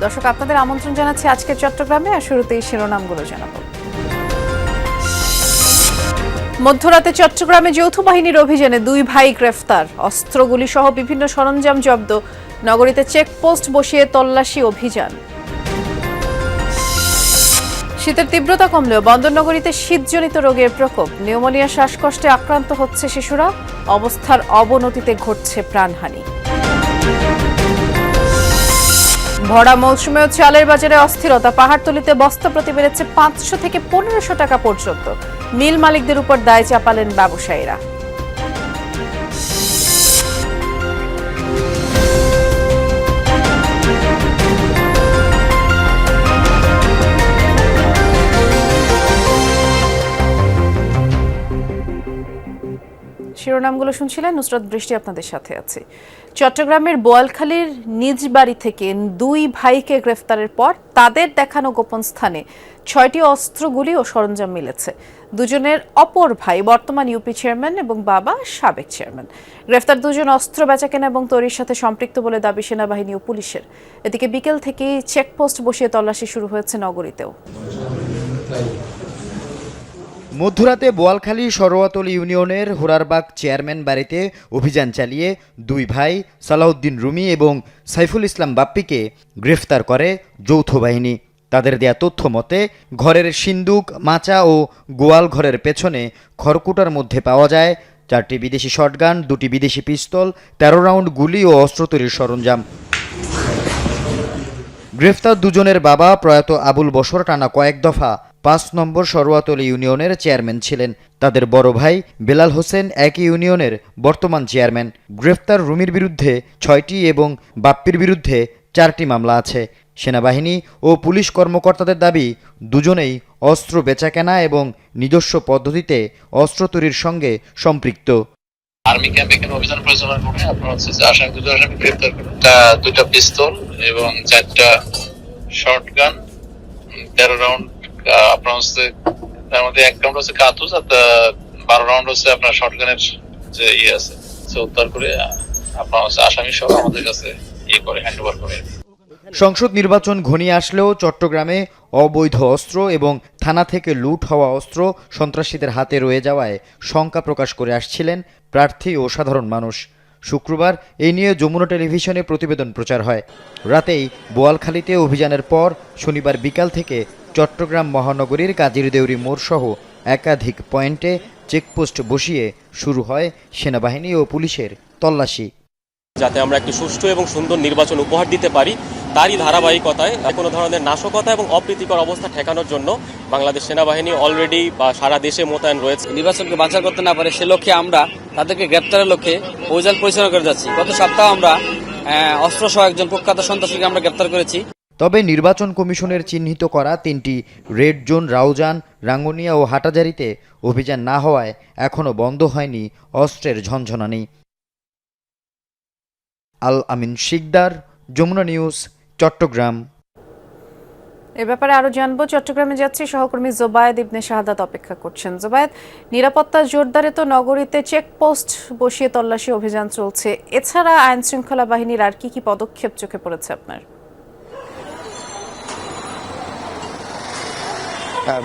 দর্শক, আপনাদের আমন্ত্রণ জানাচ্ছি আজকের চট্টগ্রামে। আর শুরুতেই শিরোনামগুলো জানাবো। মধ্যরাতে চট্টগ্রামে যৌথ বাহিনীর অভিযানে 2 ভাই গ্রেফতার, অস্ত্রগুলি সহ বিভিন্ন সরঞ্জাম জব্দ। নগরীতে চেকপোস্ট বসিয়ে তল্লাশি অভিযান। শীতের তীব্রতা কমলেও বন্দরনগরীতে শীতজনিত রোগের প্রকোপ, নিউমোনিয়া শ্বাসকষ্টে আক্রান্ত হচ্ছে শিশুরা, অবস্থার অবনতিতে ঘটছে প্রাণহানি। ভরা মৌসুমেও চালের বাজারে অস্থিরতা, পাহাড়তলিতে বস্তা প্রতি বেড়েছে 500 থেকে 1500 টাকা পর্যন্ত। মিল মালিকদের উপর দায় চাপালেন ব্যবসায়ীরা। শিরোনামগুলো শুনছিলেন, নুসরাত বৃষ্টি আপনাদের সাথে আছে। চট্টগ্রামের বোয়ালখালীর নিজ বাড়ি থেকে 2 ভাইকে গ্রেফতারের পর তাদের দেখানো গোপন স্থানে 6টি অস্ত্রগুলি ও সরঞ্জাম মিলেছে। দুজনের অপর ভাই বর্তমান ইউপি চেয়ারম্যান এবং বাবা সাবেক চেয়ারম্যান। গ্রেফতার দুজন অস্ত্র বেচাকেনা এবং তৈরির সাথে সম্পৃক্ত বলে দাবি সেনাবাহিনী ও পুলিশের। এদিকে বিকেল থেকেই চেকপোস্ট বসিয়ে তল্লাশি শুরু হয়েছে নগরীতেও। মধ্যরাতে বোয়ালখালী সরোয়াতলী ইউনিয়নের হোরারবাগ চেয়ারম্যান বাড়িতে অভিযান চালিয়ে 2 ভাই সালাউদ্দিন রুমি এবং সাইফুল ইসলাম বাপ্পিকে গ্রেফতার করে যৌথ বাহিনী। তাদের দেয়া তথ্য মতে ঘরের সিন্দুক, মাচা ও গোয়াল ঘরের পেছনে খড়কুটার মধ্যে পাওয়া যায় 4টি বিদেশি শটগান, 2টি বিদেশি পিস্তল, 13 রাউন্ড গুলি ও অস্ত্র তৈরির সরঞ্জাম। গ্রেফতার দুজনের বাবা প্রয়াত আবুল বশর টানা কয়েক দফা 5 নম্বর সরোয়াতলী ইউনিয়নের চেয়ারম্যান ছিলেন। তাদের বড় ভাই বেলাল হোসেন একই ইউনিয়নের বর্তমান চেয়ারম্যান। গ্রেফতার রুমির বিরুদ্ধে 6টি এবং বাপ্পির বিরুদ্ধে 4টি মামলা আছে। সেনাবাহিনী ও পুলিশ কর্মকর্তাদের দাবি, দুজনেই অস্ত্র বেচাকেনা এবং নিজস্ব পদ্ধতিতে অস্ত্র তৈরির সঙ্গে সম্পৃক্ত। আর্মি ক্যাম্পে এখানে অভিযান পরিচালনা করে আপনার হচ্ছে যে দুটো আসামি গ্রেফতার করে, 2টা পিস্তল এবং 4টা শর্টগান, 13 রাউন্ড আপনার হচ্ছে, তার মধ্যে 1 রাউন্ড হচ্ছে কাতুস আর 12 রাউন্ড হচ্ছে আপনার শর্টগানের যে আছে সে উদ্ধার করে আপনার হচ্ছে আসামি সহ আমাদের কাছে করে হ্যান্ড ওভার করে। সংসদ নির্বাচন ঘনিয়ে আসলেও চট্টগ্রামে অবৈধ অস্ত্র এবং থানা থেকে লুট হওয়া অস্ত্র সন্ত্রাসীদের হাতে রয়ে যাওয়ায় শঙ্কা প্রকাশ করে আসছিলেন প্রার্থী ও সাধারণ মানুষ। শুক্রবার এই নিয়ে যমুনা টেলিভিশনে প্রতিবেদন প্রচার হয়। রাতেই বোয়ালখালীতে অভিযানের পর শনিবার বিকাল থেকে চট্টগ্রাম মহানগরীর কাজীর দেউরি মোড়সহ একাধিক পয়েন্টে চেকপোস্ট বসিয়ে শুরু হয় সেনাবাহিনী ও পুলিশের তল্লাশি। যাতে আমরা একটি সুষ্ঠু এবং সুন্দর নির্বাচন উপহার দিতে পারি, তারই ধারাবাহিকতায় কোনো ধরনের নাশকতা এবং অপ্রীতিকর অবস্থা ঠেকানোর জন্য বাংলাদেশ সেনাবাহিনী অলরেডি বা সারা দেশে মোতায়েন রয়েছে। নির্বাচনকে বাঁচার করতে না পারে সে লক্ষ্যে আমরা তাদেরকে গ্রেপ্তারের লক্ষ্যে অভিযান পরিচালনা করে যাচ্ছি। গত সপ্তাহে আমরা অস্ত্র সহ একজন কুখ্যাত সন্ত্রাসীকে আমরা গ্রেপ্তার করেছি। তবে নির্বাচন কমিশনের চিহ্নিত করা 3টি রেড জোন রাউজান, রাঙ্গুনিয়া ও হাটাজারিতে অভিযান না হওয়ায় এখনও বন্ধ হয়নি অস্ত্রের ঝনঝনানি। আল আমিন শিকদার, যমুনা নিউজ, চট্টগ্রাম। এ ব্যাপারে আরো জানবো, চট্টগ্রামে যাচ্ছি, সহকর্মী জোবায়েদ ইবনে শাহাদাত অপেক্ষা করছেন। জোবায়েদ, নিরাপত্তা জোরদারে তো নগরীতে চেকপোস্ট বসিয়ে তল্লাশি অভিযান চলছে, এছাড়া আইন শৃঙ্খলা বাহিনীর আর কি পদক্ষেপ চোখে পড়েছে আপনার?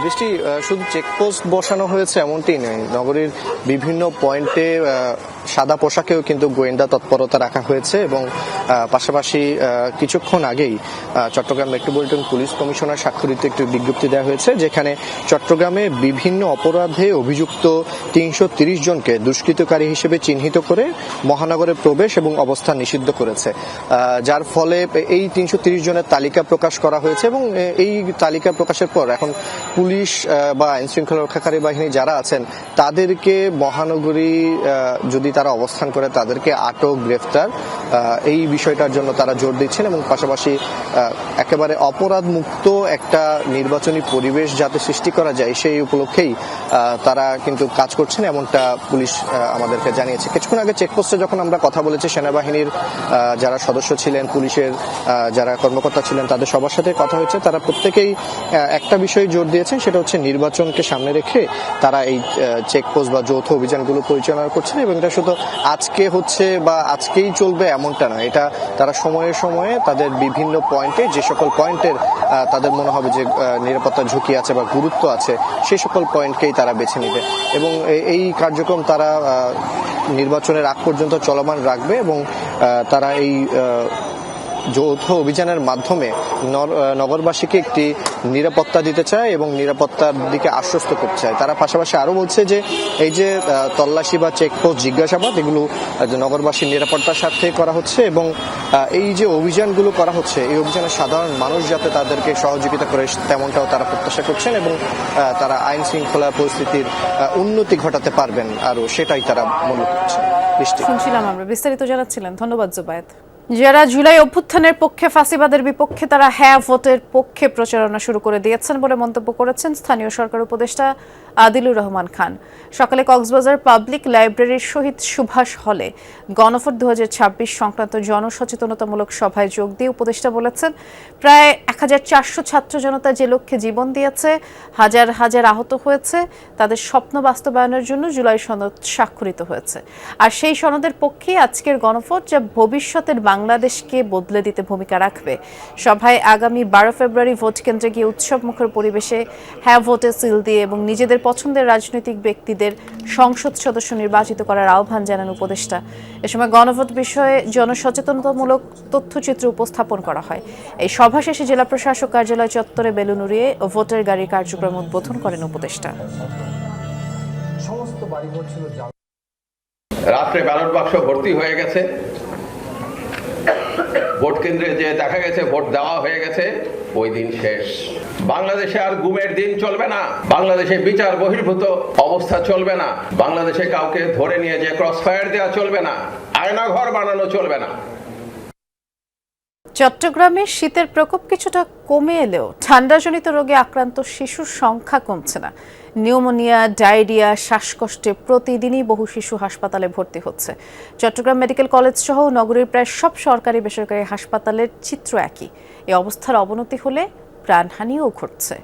বৃষ্টি, শুধু চেকপোস্ট বসানো হয়েছে এমনটি নয়, নগরীর বিভিন্ন পয়েন্টে সাদা পোশাকেও কিন্তু গোয়েন্দা তৎপরতা রাখা হয়েছে এবং পাশাপাশি কিছুক্ষণ আগেই চট্টগ্রাম মেট্রোপলিটন পুলিশ কমিশনার স্বাক্ষরিত একটি বিজ্ঞপ্তি দেওয়া হয়েছে, যেখানে চট্টগ্রামে বিভিন্ন অপরাধে অভিযুক্ত 330 জনকে দুষ্কৃতকারী হিসেবে চিহ্নিত করে মহানগরে প্রবেশ এবং অবস্থান নিষিদ্ধ করেছে, যার ফলে এই 330 জনের তালিকা প্রকাশ করা হয়েছে এবং এই তালিকা প্রকাশের পর এখন পুলিশ বা আইন শৃঙ্খলা রক্ষাকারী বাহিনী যারা আছেন তাদেরকে মহানগরী যদি তারা অবস্থান করে তাদেরকে আটক, গ্রেফতার, এই বিষয়টার জন্য তারা জোর দিচ্ছেন এবং পাশাপাশি একেবারে অপরাধ মুক্ত একটা নির্বাচনী পরিবেশ যাতে সৃষ্টি করা যায় সেই উপলক্ষেই তারা কিন্তু কাজ করছেন, এমনটা পুলিশ আমাদেরকে জানিয়েছে। কিছুক্ষণ আগে চেকপোস্টে যখন আমরা কথা বলেছি সেনাবাহিনীর যারা সদস্য ছিলেন, পুলিশের যারা কর্মকর্তা ছিলেন, তাদের সবার সাথে কথা হয়েছে, তারা প্রত্যেকেই একটা বিষয়ে জোর দিয়েছেন, সেটা হচ্ছে নির্বাচনকে সামনে রেখে তারা এই চেকপোস্ট বা যৌথ অভিযানগুলো পরিচালনা করছেন এবং এটা বিশেষত আজকে হচ্ছে বা আজকেই চলবে এমনটা না, এটা তারা সময়ে সময়ে তাদের বিভিন্ন পয়েন্টে যে সকল পয়েন্টের তাদের মনে হবে যে নিরাপত্তার ঝুঁকি আছে বা গুরুত্ব আছে সেই সকল পয়েন্টকেই তারা বেছে নেবে এবং এই কার্যক্রম তারা নির্বাচনের আগ পর্যন্ত চলমান রাখবে এবং তারা এই যৌথ অভিযানের মাধ্যমে নগরবাসীকে একটি নিরাপত্তা দিতে চায় এবং নিরাপত্তার দিকে আশ্বস্ত করতে চায়। তারা পাশাপাশি আরো বলছে যে এই যে তল্লাশি বা চেকপোস্ট জিজ্ঞাসাবাদ এগুলো নগরবাসীর নিরাপত্তার স্বার্থে করা হচ্ছে এবং এই যে অভিযানগুলো করা হচ্ছে এই অভিযানে সাধারণ মানুষ যাতে তাদেরকে সহযোগিতা করে তেমনটাও তারা প্রত্যাশা করছেন এবং তারা আইন শৃঙ্খলা পরিস্থিতির উন্নতি ঘটাতে পারবেন আরো সেটাই তারা মনে করছেন। শুনছিলাম আমরা, বিস্তারিত জানাচ্ছিলেন, ধন্যবাদ জুবায়েদ। যারা জুলাই অভ্যুত্থানের পক্ষে, ফাঁসিবাদের বিপক্ষে, তারা হ্যাঁ ভোটের পক্ষে প্রচারণা শুরু করে দিয়েছেন বলে মন্তব্য করেছেন স্থানীয় সরকার উপদেষ্টা আদিলুর রহমান খান। সকালে কক্সবাজার পাবলিক লাইব্রেরির শহীদ সুভাষ হলে গণভোট 2026 সংক্রান্ত জনসচেতনতামূলক সভায় যোগ দিয়ে উপদেষ্টা বলেছেন, প্রায় 1400 ছাত্র জনতা যে লক্ষ্যে জীবন দিয়েছে, হাজার হাজার আহত হয়েছে, তাদের স্বপ্ন বাস্তবায়নের জন্য জুলাই সনদ স্বাক্ষরিত হয়েছে। আর সেই সনদের পক্ষে আজকের গণভোট, যা ভবিষ্যতের বাংলাদেশকে বদলে দিতে ভূমিকা রাখবে। সভায় আগামী 12 ফেব্রুয়ারি ভোট কেন্দ্রে গিয়ে উৎসব মুখর পরিবেশে হ্যাঁ ভোটে সিল দিয়ে এবং নিজেদের পছন্দের রাজনৈতিক ব্যক্তিদের সংসদ সদস্য নির্বাচিত করার আহ্বান জানান উপদেষ্টা। এ সময় গণভোট বিষয়ে জনসচেতনতামূলক তথ্যচিত্র উপস্থাপন করা হয়। এই সভা শেষে জেলা প্রশাসক কার্যালয় চত্বরে বেলুন উড়িয়ে ভোটার গাড়ির কার্যক্রম উদ্বোধন করেন উপদেষ্টা। রাত্রে ব্যালট বাক্স ভর্তি হয়ে গেছে, ভোট কেন্দ্রে যে দেখা গেছে ভোট দেওয়া হয়ে গেছে, ওই দিন শেষ। বাংলাদেশে আর গুমের দিন চলবে না, বাংলাদেশে বিচার বহির্ভূত অবস্থা চলবে না, বাংলাদেশে কাউকে ধরে নিয়ে যে ক্রস ফায়ার দেওয়া চলবে না, আয়নাঘর বানানো চলবে না। চট্টগ্রামে শীতের প্রকোপ কিছুটা কমে এলেও ঠান্ডাজনিত রোগে আক্রান্ত শিশুর সংখ্যা কমছে না। নিউমোনিয়া, ডায়রিয়া, শ্বাসকষ্টে প্রতিদিনই বহু শিশু হাসপাতালে ভর্তি হচ্ছে। চট্টগ্রাম মেডিকেল কলেজ সহ নগরীর প্রায় সব সরকারি বেসরকারি হাসপাতালের চিত্র একই। এই অবস্থার অবনতি হলে প্রাণহানিও ঘটছে।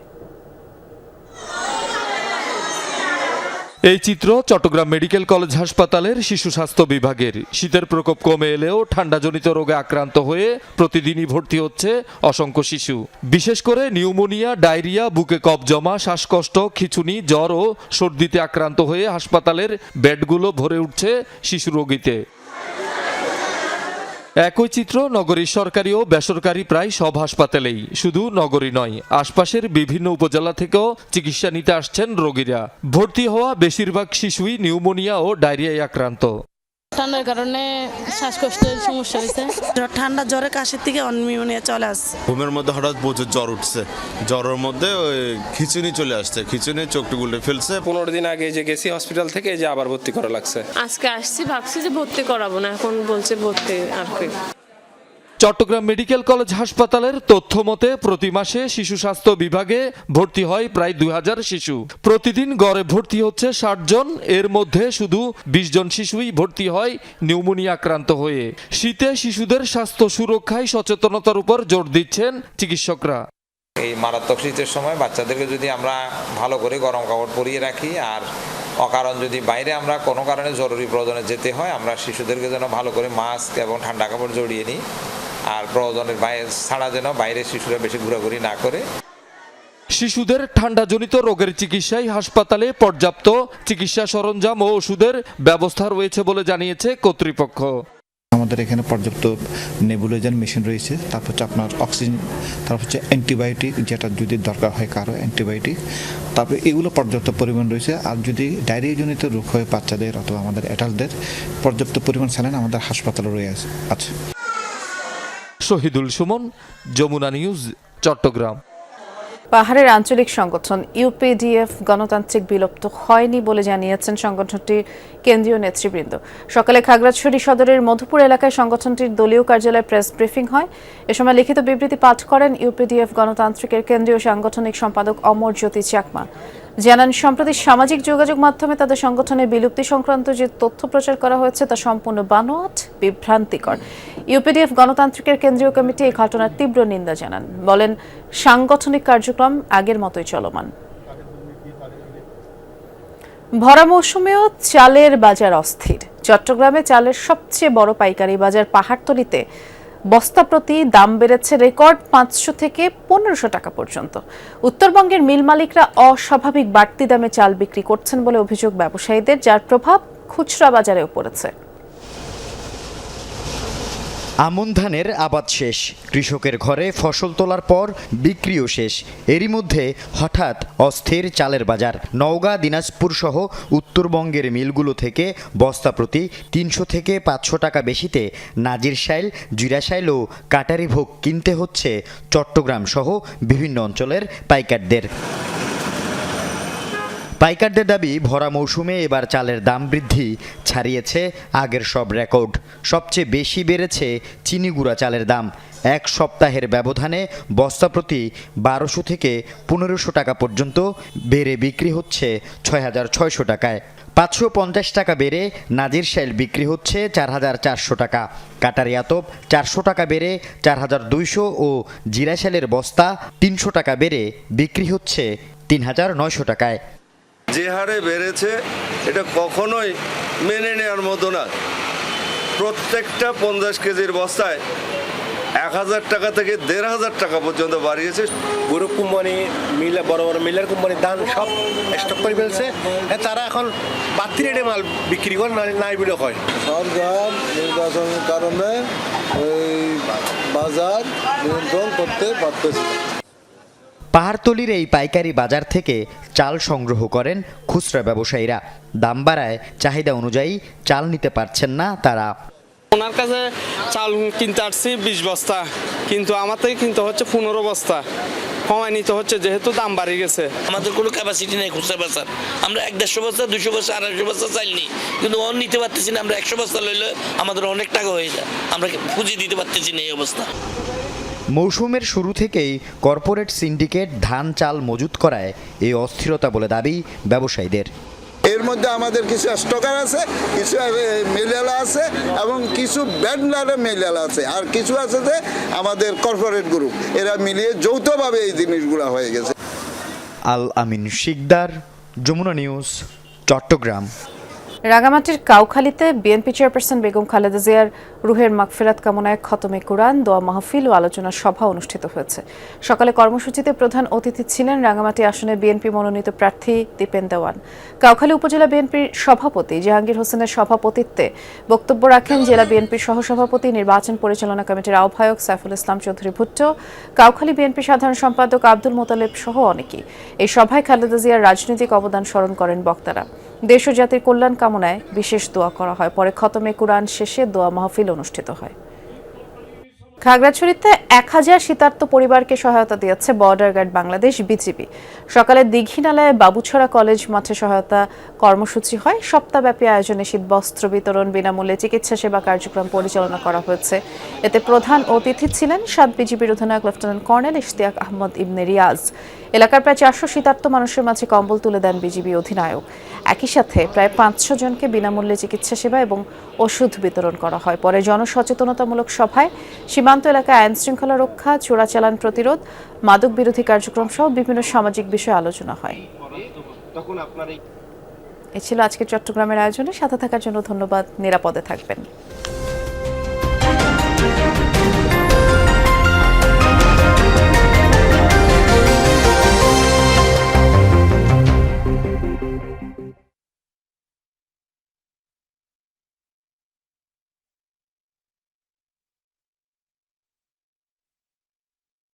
এই চিত্র চট্টগ্রাম মেডিকেল কলেজ হাসপাতালের শিশু স্বাস্থ্য বিভাগের। শীতের প্রকোপ কমে এলেও ঠান্ডাজনিত রোগে আক্রান্ত হয়ে প্রতিদিনই ভর্তি হচ্ছে অসংখ্য শিশু। বিশেষ করে নিউমোনিয়া, ডায়রিয়া, বুকে কফ জমা, শ্বাসকষ্ট, খিঁচুনি, জ্বর ও সর্দিতে আক্রান্ত হয়ে হাসপাতালের বেডগুলো ভরে উঠছে শিশু রোগীতে। একই চিত্র নগরীর সরকারি ও বেসরকারি প্রায় সব হাসপাতালেই। শুধু নগরী নয়, আশপাশের বিভিন্ন উপজেলা থেকেও চিকিৎসা নিতে আসছেন রোগীরা। ভর্তি হওয়া বেশিরভাগ শিশুই নিউমোনিয়া ও ডায়রিয়ায় আক্রান্ত। ঠান্ডার কারণে শ্বাসকষ্টের সমস্যা হয়েছে, ঠান্ডা জ্বরে কাশির থেকে নিউমোনিয়া চলে আসছে। ঘুমের মধ্যে হঠাৎ প্রচুর জ্বর উঠছে, জ্বরের মধ্যে ওই খিচুনি চলে আসছে, খিচুনি চোখটি গুলে ফেলছে। 15 দিন আগে যে গেছি হসপিটাল থেকে, যে আবার ভর্তি করা লাগছে। আজকে আসছি, ভাবছি যে ভর্তি করাবো না, এখন বলছে ভর্তি আর কি। চট্টগ্রাম মেডিকেল কলেজ হাসপাতালের তথ্য মতে প্রতি মাসে শিশু স্বাস্থ্য বিভাগে ভর্তি হয় প্রায় 2000 শিশু। প্রতিদিন গড়ে ভর্তি হচ্ছে 60 জন। এর মধ্যে শুধু 20 জন শিশুই ভর্তি হয় নিউমোনিয়া আক্রান্ত হয়ে। শীতে শিশুদের স্বাস্থ্য সুরক্ষায় সচেতনতার উপর জোর দিচ্ছেন চিকিৎসকরা। এই মারাত্মক শীতের সময় বাচ্চাদেরকে যদি আমরা ভালো করে গরম কাপড় পরিয়ে রাখি, আর অকারণ যদি বাইরে আমরা কোনো কারণে জরুরি প্রয়োজনে যেতে হয়, আমরা শিশুদেরকে যেন ভালো করে মাস্ক এবং ঠান্ডা কাপড় জড়িয়ে নিই, আর প্রয়োজনের বাইরে ছাড়া যেন বাইরে শিশুরা বেশি ঘোরাঘুরি না করে। শিশুদের ঠান্ডাজনিত রোগের চিকিৎসায় হাসপাতালে পর্যাপ্ত চিকিৎসা সরঞ্জাম ও ওষুধের ব্যবস্থা রয়েছে বলে জানিয়েছে কর্তৃপক্ষ। আমাদের এখানে পর্যাপ্ত নেবুলাইজার মেশিন রয়েছে, তারপর হচ্ছে আপনার অক্সিজেন, তারপর হচ্ছে অ্যান্টিবায়োটিক, যেটা যদি দরকার হয় কারো অ্যান্টিবায়োটিক, তারপরে এগুলো পর্যাপ্ত পরিমাণ রয়েছে। আর যদি ডায়রিয়াজনিত রোগ হয় বাচ্চাদের অথবা আমাদের অ্যাডাল্টদের, পর্যাপ্ত পরিমাণ স্যালাইন আমাদের হাসপাতালে রয়েছে আছে। শহীদুল সুমন, যমুনা নিউজ, চট্টগ্রাম। পাহাড়ের আঞ্চলিক সংগঠন ইউপিডিএফ গণতান্ত্রিক বিলুপ্ত হয়নি বলে জানিয়েছেন সংগঠনটির কেন্দ্রীয় নেতৃবৃন্দ। সকালে খাগড়াছড়ি সদরের মধুপুর এলাকায় সংগঠনটির দলীয় কার্যালয়ে প্রেস ব্রিফিং হয়। এ সময় লিখিত বিবৃতি পাঠ করেন ইউপিডিএফ গণতান্ত্রিকের কেন্দ্রীয় সাংগঠনিক সম্পাদক অমরজ্যোতি চাকমা। জানান, সম্প্রতি সামাজিক যোগাযোগ মাধ্যমে তাদের সংগঠনের বিলুপ্তি সংক্রান্ত যে তথ্য প্রচার করা হয়েছে তা সম্পূর্ণ বানোয়াট, বিভ্রান্তিকর। ইউপিডিএফ গণতান্ত্রিকের কেন্দ্রীয় কমিটি এই ঘটনার তীব্র নিন্দা জানান। বলেন, সাংগঠনিক কার্যক্রম আগের মতোই চলমান। ভরা মৌসুমেও চালের বাজার অস্থির। চট্টগ্রামে চালের সবচেয়ে বড় পাইকারি বাজার পাহাড়তলীতে বস্তা প্রতি দাম বেড়েছে রেকর্ড 500 থেকে 1500 টাকা পর্যন্ত। উত্তরবঙ্গের মিল মালিকরা অস্বাভাবিক বাড়তি দামে চাল বিক্রি করছেন বলে অভিযোগ ব্যবসায়ীদের, যার প্রভাব খুচরা বাজারেও পড়েছে। আমন ধানের আবাদ শেষ, কৃষকের ঘরে ফসল তোলার পর বিক্রিও শেষ। এরই মধ্যে হঠাৎ অস্থির চালের বাজার। নওগাঁ, দিনাজপুর সহ উত্তরবঙ্গের মিলগুলো থেকে বস্তা প্রতি 300 থেকে 500 টাকা বেশিতে নাজিরশাইল, জিরাশাইল ও কাটারি ভোগ কিনতে হচ্ছে চট্টগ্রাম সহ বিভিন্ন অঞ্চলের পাইকারদের। পাইকারদের দাবি, ভরা মৌসুমে এবার চালের দাম বৃদ্ধি ছাড়িয়েছে আগের সব রেকর্ড। সবচেয়ে বেশি বেড়েছে চিনি গুঁড়া চালের দাম। এক সপ্তাহের ব্যবধানে বস্তা প্রতি 1200 থেকে 1500 টাকা পর্যন্ত বেড়ে বিক্রি হচ্ছে 6600 টাকায়। 550 টাকা বেড়ে নাজিরশাইল বিক্রি হচ্ছে 4400 টাকা। কাটারি আতপ 400 টাকা বেড়ে 4200 ও জিরাশাইলের বস্তা 300 টাকা বেড়ে বিক্রি হচ্ছে 3900 টাকায়। যে হারে বেড়েছে এটা কখনোই মেনে নেওয়ার মতো না। প্রত্যেকটা 50 কেজির বস্তায় 1000 টাকা থেকে 1500 টাকা পর্যন্ত বাড়িয়েছে। গরু কোম্পানি, মিল, বড় বড় মিলের কোম্পানি ধান সব স্টক করে ফেলছে। তারা এখন বাড়তি রেটে মাল বিক্রি করে নাই বিলো হয়। সরকার নির্বাচনের কারণে ওই বাজার নিয়ন্ত্রণ করতে পারতেছে। পাহাড়তলীর এই পাইকারি বাজার থেকে চাল সংগ্রহ করেন খুচরা ব্যবসায়ীরা। দাম বাড়ায় চাহিদা অনুযায়ী চাল নিতে পারছেন না তারা। ওনার কাছে চাল কিনতে আসছি 20 বস্তা, কিন্তু আমার থেকে কিনতে হচ্ছে 15 বস্তা। কমায় নিতে হচ্ছে যেহেতু দাম বাড়ে গেছে। আমাদের কোনো ক্যাপাসিটি নেই খুচরা বেচার। আমরা 150 বস্তা, 200 বস্তা, 250 বস্তা চাল নিই, কিন্তু অন নিতে পারতেছি না। আমরা 100 বস্তা লইলে আমাদের অনেক টাকা হয়ে যায়, আমরা পুঁজি দিতে পারতেছি না এই অবস্থা। মৌসুমের শুরু থেকেই কর্পোরেট সিন্ডিকেট ধান চাল মজুত করায় এই অস্থিরতা বলে দাবি ব্যবসায়ীদের। এর মধ্যে আমাদের কিছু স্টকার আছে, কিছু মেলালা আছে এবং কিছু ব্যান্ডলারের মেলালা আছে, আর কিছু আছে যে আমাদের কর্পোরেট গ্রুপ, এরা মিলিয়ে যৌথভাবে এই জিনিসগুলো হয়ে গেছে। আল আমিন শিকদার, যমুনা নিউজ, চট্টগ্রাম। রাঙামাটির কাউখালীতে বিএনপি চেয়ারপারসন বেগম খালেদা জিয়ার রুহের মাগফিরাত কামনায় খতমে কুরআন, দোয়া মাহফিল ও আলোচনা সভা অনুষ্ঠিত হয়েছে। সকালে কর্মসূচিতে প্রধান অতিথি ছিলেন রাঙামাটি আসনে বিএনপি মনোনীত প্রার্থী দীপেন দেওয়ান। কাউখালী উপজেলা বিএনপির সভাপতি জাহাঙ্গীর হোসেনের সভাপতিত্বে বক্তব্য রাখেন জেলা বিএনপির সহসভাপতি, নির্বাচন পরিচালনা কমিটির আহ্বায়ক সাইফুল ইসলাম চৌধুরী ভুট্টো, কাউখালী বিএনপি সাধারণ সম্পাদক আব্দুল মোতালেব সহ অনেকেই। এই সভায় খালেদা জিয়ার রাজনৈতিক অবদান স্মরণ করেন বক্তারা। দেশ ও জাতির কল্যাণ কামনায় বিশেষ দোয়া করা হয়। পরে খতমে কুরআন শেষে দোয়া মাহফিল অনুষ্ঠিত হয়। খাগড়াছড়িতে 1000 শীতার্ত পরিবারকে সহায়তা দিয়েছে বর্ডার গার্ড বাংলাদেশ বিজিবি। সকালে দীঘিনালায় বাবুছড়া কলেজ মাঠে সহায়তা কর্মসূচি হয়। সপ্তাহব্যাপী আয়োজনে শীতবস্ত্র বিতরণ, বিনামূল্যে চিকিৎসা সেবা কার্যক্রম পরিচালনা করা হয়েছে। এতে প্রধান অতিথি ছিলেন 7 বিজিবির অধিনায়ক লেফটেন্যান্ট কর্নেল ইশতিয়াক আহমদ ইবনে রিয়াজ। এলাকার প্রায় 400 শীতার্ত মানুষের মাঝে কম্বল তুলে দেন বিজিবি অধিনায়ক। একই সাথে প্রায় 500 জনকে বিনামূল্যে চিকিৎসা সেবা এবং ওষুধ বিতরণ করা হয়। পরে জনসচেতনতামূলক সভায় সীমান্ত এলাকায় আইন শৃঙ্খলা রক্ষা, চোরাচালান প্রতিরোধ, মাদক বিরোধী কার্যক্রম সহ বিভিন্ন সামাজিক বিষয়ে আলোচনা হয়। এ ছিল আজকের চট্টগ্রামের আয়োজনে। সাথে থাকার জন্য ধন্যবাদ। নিরাপদে থাকবেন।